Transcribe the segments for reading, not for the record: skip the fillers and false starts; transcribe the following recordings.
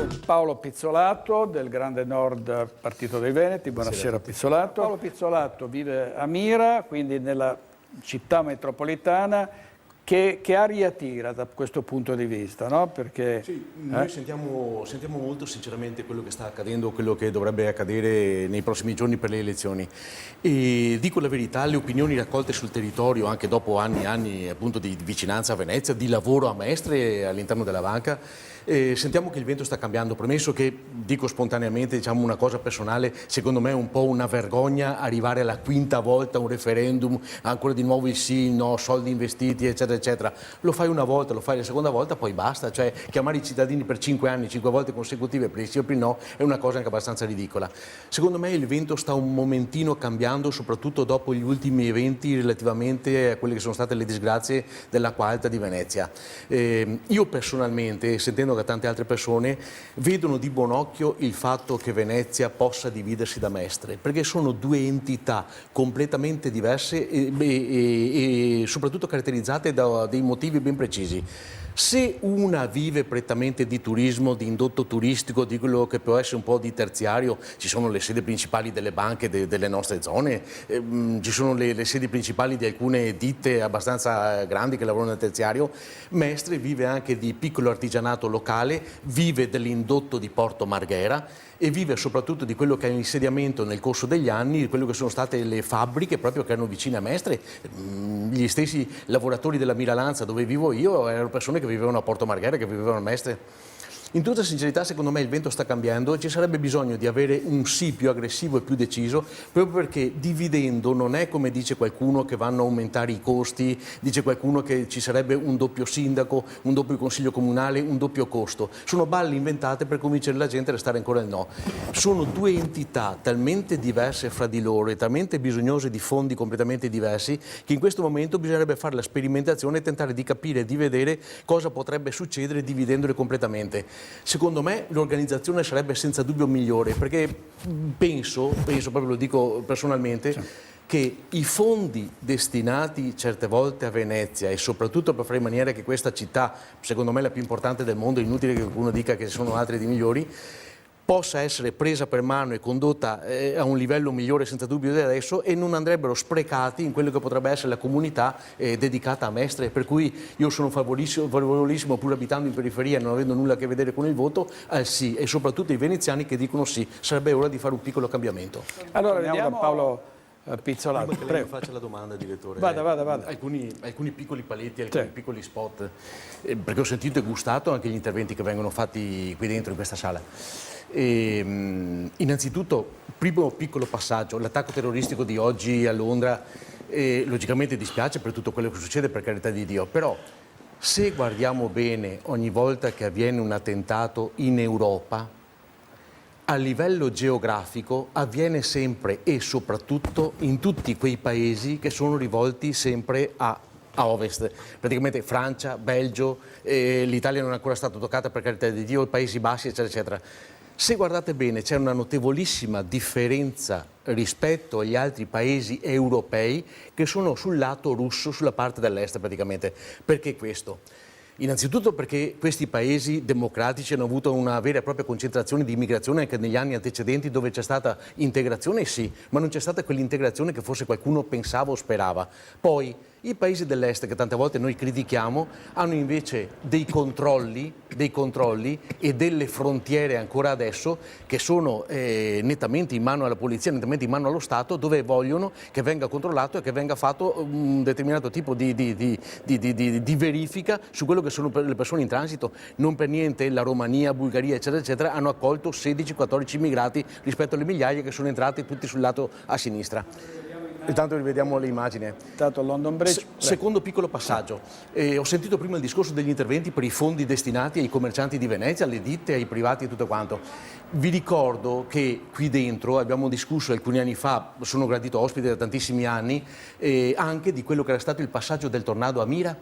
con Paolo Pizzolato del Grande Nord Partito dei Veneti. Buonasera Pizzolato. Paolo Pizzolato vive a Mira, quindi nella città metropolitana. Che aria tira da questo punto di vista? No? Perché, sì, noi sentiamo molto sinceramente quello che sta accadendo, quello che dovrebbe accadere nei prossimi giorni per le elezioni. E dico la verità, le opinioni raccolte sul territorio, anche dopo anni e anni appunto di vicinanza a Venezia, di lavoro a Mestre all'interno della banca, sentiamo che il vento sta cambiando. Premesso che, dico spontaneamente, diciamo una cosa personale, secondo me è un po' una vergogna arrivare alla quinta volta a un referendum, ancora di nuovo il sì, il no, soldi investiti, eccetera, eccetera. Lo fai una volta, lo fai la seconda volta, poi basta. Cioè, chiamare i cittadini per 5 anni, 5 volte consecutive per il sì o per il no, è una cosa anche abbastanza ridicola. Secondo me il vento sta un momentino cambiando, soprattutto dopo gli ultimi eventi relativamente a quelle che sono state le disgrazie dell'acqua alta di Venezia. Io personalmente, sentendo che tante altre persone vedono di buon occhio il fatto che Venezia possa dividersi da Mestre, perché sono due entità completamente diverse e soprattutto caratterizzate da dei motivi ben precisi. Se una vive prettamente di turismo, di indotto turistico, di quello che può essere un po' di terziario, ci sono le sedi principali delle banche delle nostre zone, ci sono le sedi principali di alcune ditte abbastanza grandi che lavorano nel terziario. Mestre vive anche di piccolo artigianato locale, vive dell'indotto di Porto Marghera e vive soprattutto di quello che è l'insediamento nel corso degli anni, di quello che sono state le fabbriche proprio che erano vicine a Mestre. Gli stessi lavoratori della Miralanza dove vivo io erano persone che vivevano a Porto Marghera, che vivevano a Mestre. In tutta sincerità, secondo me il vento sta cambiando e ci sarebbe bisogno di avere un sì più aggressivo e più deciso, proprio perché dividendo non è, come dice qualcuno, che vanno a aumentare i costi, dice qualcuno che ci sarebbe un doppio sindaco, un doppio consiglio comunale, un doppio costo. Sono balle inventate per convincere la gente a restare ancora il no. Sono due entità talmente diverse fra di loro e talmente bisognose di fondi completamente diversi che in questo momento bisognerebbe fare la sperimentazione e tentare di capire e di vedere cosa potrebbe succedere dividendole completamente. Secondo me l'organizzazione sarebbe senza dubbio migliore, perché penso, proprio lo dico personalmente, che i fondi destinati certe volte a Venezia e soprattutto per fare in maniera che questa città, secondo me la più importante del mondo, inutile che qualcuno dica che ci sono altre di migliori, possa essere presa per mano e condotta a un livello migliore senza dubbio di adesso e non andrebbero sprecati in quello che potrebbe essere la comunità dedicata a Mestre, per cui io sono favorevolissimo, pur abitando in periferia e non avendo nulla a che vedere con il voto, al sì, e soprattutto i veneziani che dicono sì, sarebbe ora di fare un piccolo cambiamento. Allora vediamo da Paolo Pizzolato. Prima che lei faccia la domanda, direttore, vada. Alcuni piccoli paletti, alcuni piccoli spot, perché ho sentito e gustato anche gli interventi che vengono fatti qui dentro in questa sala. Innanzitutto, primo piccolo passaggio, l'attacco terroristico di oggi a Londra, logicamente dispiace per tutto quello che succede, per carità di Dio, però se guardiamo bene ogni volta che avviene un attentato in Europa, a livello geografico avviene sempre e soprattutto in tutti quei paesi che sono rivolti sempre a ovest, praticamente Francia, Belgio, l'Italia non è ancora stata toccata per carità di Dio, i Paesi Bassi, eccetera, eccetera. Se guardate bene c'è una notevolissima differenza rispetto agli altri paesi europei che sono sul lato russo, sulla parte dell'est praticamente. Perché questo? Innanzitutto perché questi paesi democratici hanno avuto una vera e propria concentrazione di immigrazione anche negli anni antecedenti, dove c'è stata integrazione, sì, ma non c'è stata quell'integrazione che forse qualcuno pensava o sperava. Poi i paesi dell'est, che tante volte noi critichiamo, hanno invece dei controlli e delle frontiere ancora adesso che sono nettamente in mano alla polizia, nettamente in mano allo Stato, dove vogliono che venga controllato e che venga fatto un determinato tipo di verifica su quello che sono le persone in transito. Non per niente la Romania, Bulgaria, eccetera, eccetera, hanno accolto 16-14 immigrati rispetto alle migliaia che sono entrati tutti sul lato a sinistra. Intanto rivediamo le immagini. Intanto London Bridge. Secondo piccolo passaggio. Ho sentito prima il discorso degli interventi per i fondi destinati ai commercianti di Venezia, alle ditte, ai privati e tutto quanto. Vi ricordo che qui dentro abbiamo discusso alcuni anni fa, sono gradito ospite da tantissimi anni, anche di quello che era stato il passaggio del tornado a Mira.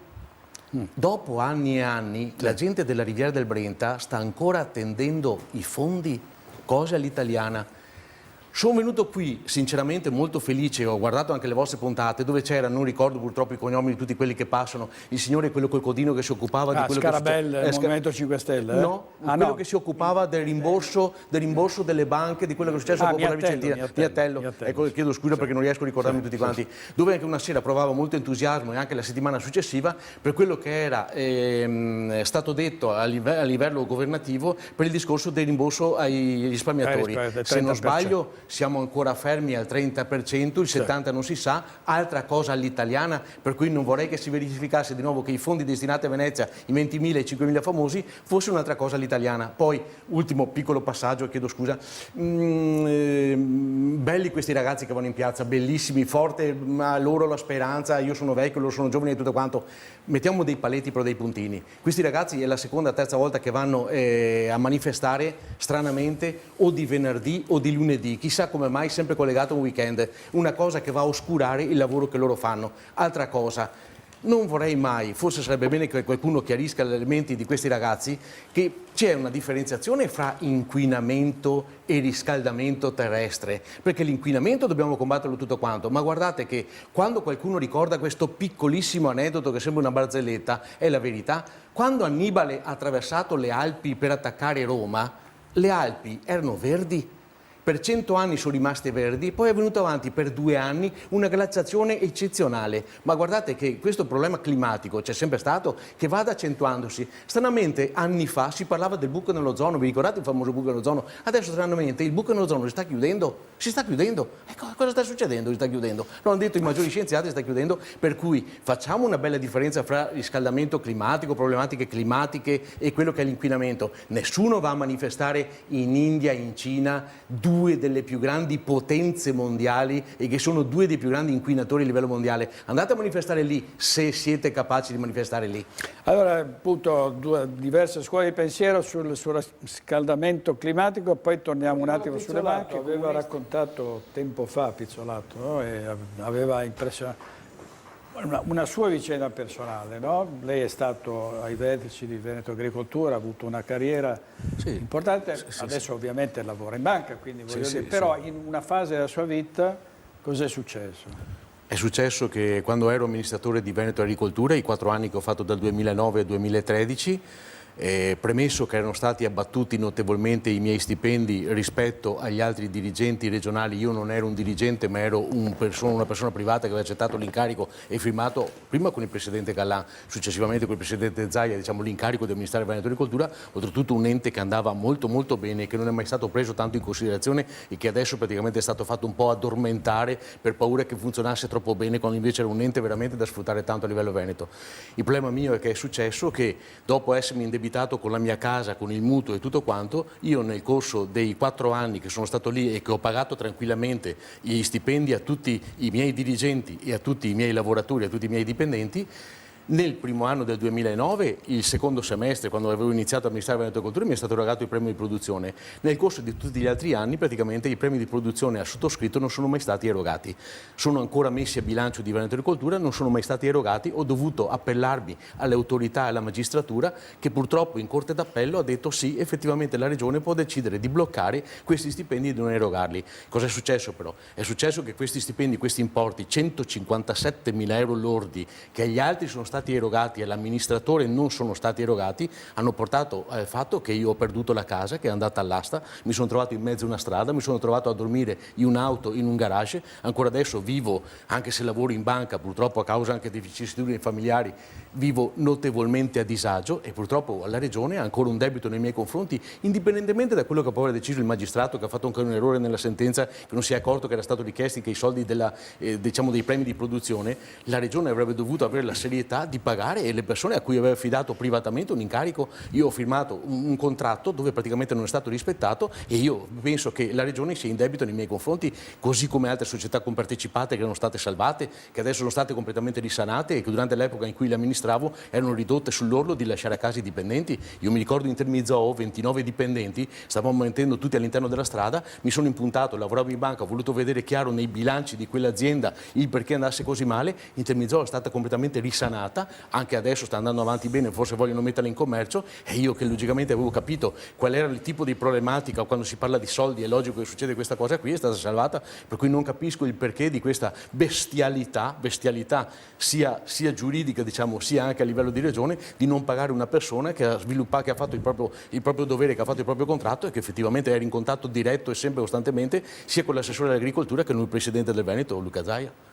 Dopo anni e anni la gente della Riviera del Brenta sta ancora attendendo i fondi, cose all'italiana. Sono venuto qui sinceramente molto felice, ho guardato anche le vostre puntate dove c'era, non ricordo purtroppo i cognomi di tutti quelli che passano, il signore quello col codino che si occupava di quello Scarabella, che il Movimento 5 Stelle? No, quello che si occupava del rimborso delle banche, di quello che è successo a Popolare Vicentina. Miattello. Ecco, chiedo scusa perché non riesco a ricordarmi tutti quanti. Dove anche una sera provava molto entusiasmo e anche la settimana successiva per quello che era stato detto a livello governativo per il discorso del rimborso ai risparmiatori. Se non sbaglio siamo ancora fermi al 30%, il 70% non si sa, altra cosa all'italiana, per cui non vorrei che si verificasse di nuovo che i fondi destinati a Venezia, i 20.000 e i 5.000 famosi, fosse un'altra cosa all'italiana. Poi, ultimo piccolo passaggio, chiedo scusa, belli questi ragazzi che vanno in piazza, bellissimi, forte a loro la speranza, io sono vecchio, loro sono giovani e tutto quanto, mettiamo dei paletti però dei puntini. Questi ragazzi è la seconda, terza volta che vanno a manifestare, stranamente, o di venerdì o di lunedì, chissà come mai sempre collegato a un weekend, una cosa che va a oscurare il lavoro che loro fanno. Altra cosa, non vorrei mai, forse sarebbe bene che qualcuno chiarisca gli elementi di questi ragazzi, che c'è una differenziazione fra inquinamento e riscaldamento terrestre, perché l'inquinamento dobbiamo combatterlo tutto quanto, ma guardate che quando qualcuno ricorda questo piccolissimo aneddoto che sembra una barzelletta, è la verità, quando Annibale ha attraversato le Alpi per attaccare Roma, le Alpi erano verdi. Per 100 anni sono rimaste verdi, poi è venuta avanti per 2 anni una glaciazione eccezionale. Ma guardate che questo problema climatico c'è sempre stato, che vada accentuandosi. Stranamente, anni fa si parlava del buco nell'ozono, vi ricordate il famoso buco nell'ozono? Adesso stranamente il buco nell'ozono si sta chiudendo, Ecco, cosa sta succedendo? Si sta chiudendo. Lo hanno detto i maggiori scienziati, si sta chiudendo, per cui facciamo una bella differenza fra riscaldamento climatico, problematiche climatiche e quello che è l'inquinamento. Nessuno va a manifestare in India, in Cina, 2 delle più grandi potenze mondiali e che sono 2 dei più grandi inquinatori a livello mondiale. Andate a manifestare lì se siete capaci di manifestare lì. Allora, appunto, 2 diverse scuole di pensiero sul riscaldamento climatico, poi torniamo un attimo sulle banche. Aveva raccontato tempo fa Pizzolato, no? E aveva impressionato una sua vicenda personale, no? Lei è stato ai vertici di Veneto Agricoltura, ha avuto una carriera importante, adesso ovviamente lavora in banca, quindi voglio dire, però in una fase della sua vita cos'è successo? È successo che quando ero amministratore di Veneto Agricoltura, i 4 anni che ho fatto dal 2009 al 2013, premesso che erano stati abbattuti notevolmente i miei stipendi rispetto agli altri dirigenti regionali, io non ero un dirigente ma ero una persona privata che aveva accettato l'incarico e firmato prima con il Presidente Gallan, successivamente con il Presidente Zaia, diciamo, l'incarico del Ministero del Veneto Agricoltura, oltretutto un ente che andava molto molto bene, che non è mai stato preso tanto in considerazione e che adesso praticamente è stato fatto un po' addormentare per paura che funzionasse troppo bene, quando invece era un ente veramente da sfruttare tanto a livello veneto. Il problema mio è che è successo che dopo essermi indebitato con la mia casa, con il mutuo e tutto quanto, io nel corso dei 4 anni che sono stato lì e che ho pagato tranquillamente gli stipendi a tutti i miei dirigenti e a tutti i miei lavoratori, a tutti i miei dipendenti, nel primo anno del 2009, il secondo semestre, quando avevo iniziato a amministrare Veneto Agricoltura, mi è stato erogato il premio di produzione. Nel corso di tutti gli altri anni, praticamente, i premi di produzione a sottoscritto non sono mai stati erogati. Sono ancora messi a bilancio di Veneto Agricoltura, non sono mai stati erogati. Ho dovuto appellarmi alle autorità e alla magistratura, che purtroppo in Corte d'Appello ha detto sì, effettivamente la Regione può decidere di bloccare questi stipendi e di non erogarli. Cosa è successo però? È successo che questi stipendi, questi importi, 157.000 euro lordi, che agli altri sono stati erogati e all'amministratore non sono stati erogati, hanno portato al fatto che io ho perduto la casa, che è andata all'asta, mi sono trovato in mezzo a una strada, mi sono trovato a dormire in un'auto, in un garage, ancora adesso vivo, anche se lavoro in banca, purtroppo a causa anche di vicissitudini familiari, vivo notevolmente a disagio e purtroppo alla Regione ha ancora un debito nei miei confronti, indipendentemente da quello che poi ha deciso il magistrato, che ha fatto anche un errore nella sentenza, che non si è accorto che era stato richiesti che i soldi diciamo dei premi di produzione, la Regione avrebbe dovuto avere la serietà di pagare e le persone a cui aveva affidato privatamente un incarico. Io ho firmato un contratto dove praticamente non è stato rispettato e io penso che la Regione sia in debito nei miei confronti, così come altre società compartecipate che erano state salvate, che adesso sono state completamente risanate e che durante l'epoca in cui le amministravo erano ridotte sull'orlo di lasciare a casa i dipendenti. Io mi ricordo in Termizoo 29 dipendenti, stavamo mettendo tutti all'interno della strada, mi sono impuntato, lavoravo in banca, ho voluto vedere chiaro nei bilanci di quell'azienda il perché andasse così male, in Termizoo è stata completamente risanata sbagliata, anche adesso sta andando avanti bene, forse vogliono metterla in commercio, e io che logicamente avevo capito qual era il tipo di problematica quando si parla di soldi, è logico che succede questa cosa qui, è stata salvata, per cui non capisco il perché di questa bestialità sia giuridica, diciamo, sia anche a livello di regione, di non pagare una persona che ha sviluppato, che ha fatto il proprio dovere, che ha fatto il proprio contratto e che effettivamente era in contatto diretto e sempre costantemente sia con l'assessore all'agricoltura che con il presidente del Veneto, Luca Zaia.